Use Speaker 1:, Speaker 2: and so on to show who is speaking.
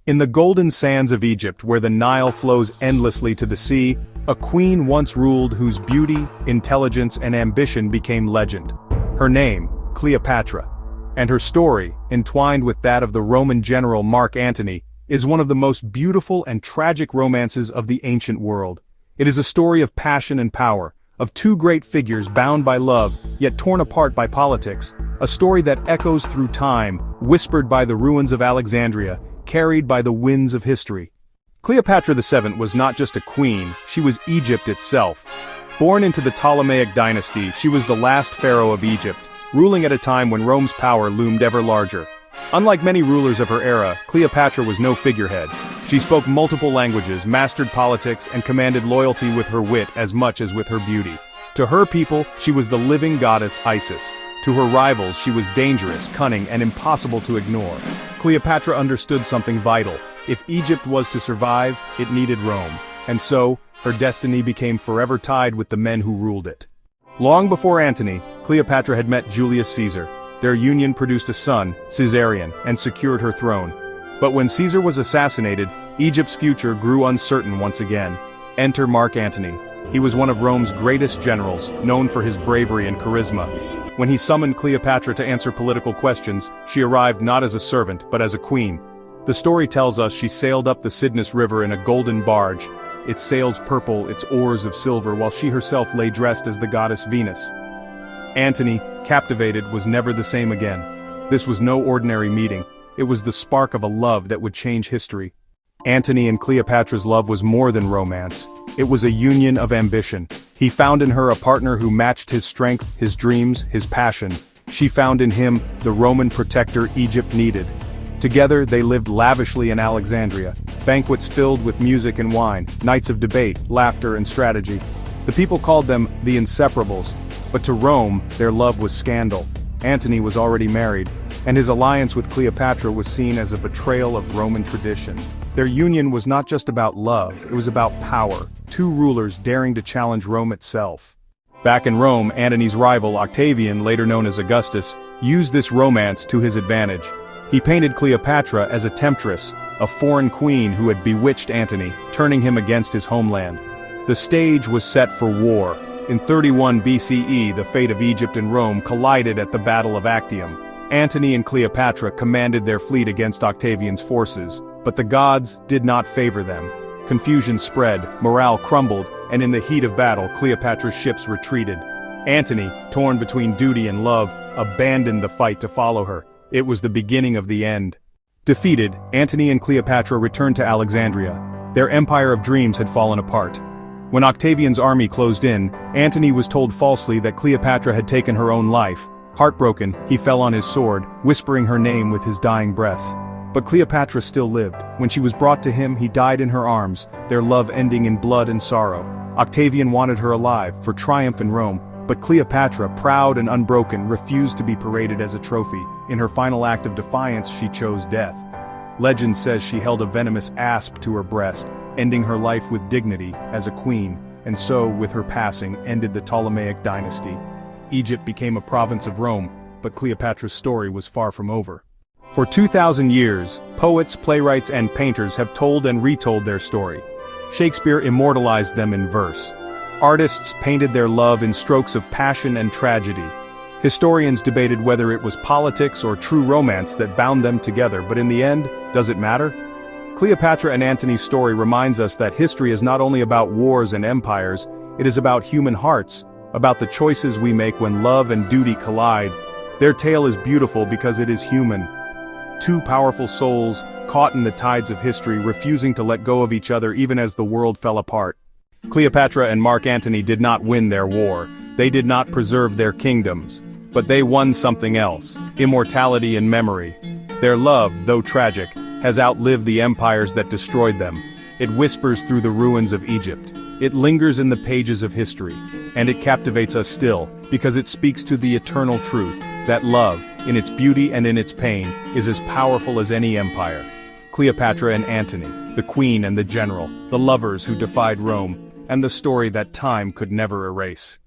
Speaker 1: In the golden sands of Egypt, where the Nile flows endlessly to the sea, a queen once ruled whose beauty, intelligence, and ambition became legend. Her name, Cleopatra. And her story, entwined with that of the Roman general Mark Antony, is one of the most beautiful and tragic romances of the ancient world. It is a story of passion and power, of two great figures bound by love, yet torn apart by politics, a story that echoes through time, whispered by the ruins of Alexandria, carried by the winds of history. Cleopatra VII was not just a queen, she was Egypt itself. Born into the Ptolemaic dynasty, she was the last pharaoh of Egypt, ruling at a time when Rome's power loomed ever larger. Unlike many rulers of her era, Cleopatra was no figurehead. She spoke multiple languages, mastered politics, and commanded loyalty with her wit as much as with her beauty. To her people, she was the living goddess Isis. To her rivals, she was dangerous, cunning, and impossible to ignore. Cleopatra understood something vital. If Egypt was to survive, it needed Rome. And so, her destiny became forever tied with the men who ruled it. Long before Antony, Cleopatra had met Julius Caesar. Their union produced a son, Caesarion, and secured her throne. But when Caesar was assassinated, Egypt's future grew uncertain once again. Enter Mark Antony. He was one of Rome's greatest generals, known for his bravery and charisma. When he summoned Cleopatra to answer political questions, she arrived not as a servant, but as a queen. The story tells us she sailed up the Cydnus River in a golden barge, its sails purple, its oars of silver, while she herself lay dressed as the goddess Venus. Antony, captivated, was never the same again. This was no ordinary meeting. It was the spark of a love that would change history. Antony and Cleopatra's love was more than romance. It was a union of ambition. He found in her a partner who matched his strength, his dreams, his passion. She found in him the Roman protector Egypt needed. Together they lived lavishly in Alexandria, banquets filled with music and wine, nights of debate, laughter and strategy. The people called them the Inseparables, but to Rome, their love was scandal. Antony was already married, and his alliance with Cleopatra was seen as a betrayal of Roman tradition. Their union was not just about love, it was about power, two rulers daring to challenge Rome itself. Back in Rome, Antony's rival, Octavian, later known as Augustus, used this romance to his advantage. He painted Cleopatra as a temptress, a foreign queen who had bewitched Antony, turning him against his homeland. The stage was set for war. In 31 BCE, the fate of Egypt and Rome collided at the Battle of Actium. Antony and Cleopatra commanded their fleet against Octavian's forces, but the gods did not favor them. Confusion spread, morale crumbled, and in the heat of battle, Cleopatra's ships retreated. Antony, torn between duty and love, abandoned the fight to follow her. It was the beginning of the end. Defeated, Antony and Cleopatra returned to Alexandria. Their empire of dreams had fallen apart. When Octavian's army closed in, Antony was told falsely that Cleopatra had taken her own life. Heartbroken, he fell on his sword, whispering her name with his dying breath. But Cleopatra still lived. When she was brought to him, he died in her arms, their love ending in blood and sorrow. Octavian wanted her alive, for triumph in Rome, but Cleopatra, proud and unbroken, refused to be paraded as a trophy. In her final act of defiance, she chose death. Legend says she held a venomous asp to her breast, ending her life with dignity as a queen, and so, with her passing, ended the Ptolemaic dynasty. Egypt became a province of Rome, but Cleopatra's story was far from over. For 2,000 years, poets, playwrights, and painters have told and retold their story. Shakespeare immortalized them in verse. Artists painted their love in strokes of passion and tragedy. Historians debated whether it was politics or true romance that bound them together, but in the end, does it matter? Cleopatra and Antony's story reminds us that history is not only about wars and empires, it is about human hearts, about the choices we make when love and duty collide. Their tale is beautiful because it is human. Two powerful souls, caught in the tides of history, refusing to let go of each other even as the world fell apart. Cleopatra and Mark Antony did not win their war. They did not preserve their kingdoms. But they won something else: immortality and memory. Their love, though tragic, has outlived the empires that destroyed them. It whispers through the ruins of Egypt. It lingers in the pages of history. And it captivates us still, because it speaks to the eternal truth, that love, in its beauty and in its pain, is as powerful as any empire. Cleopatra and Antony, the queen and the general, the lovers who defied Rome, and the story that time could never erase.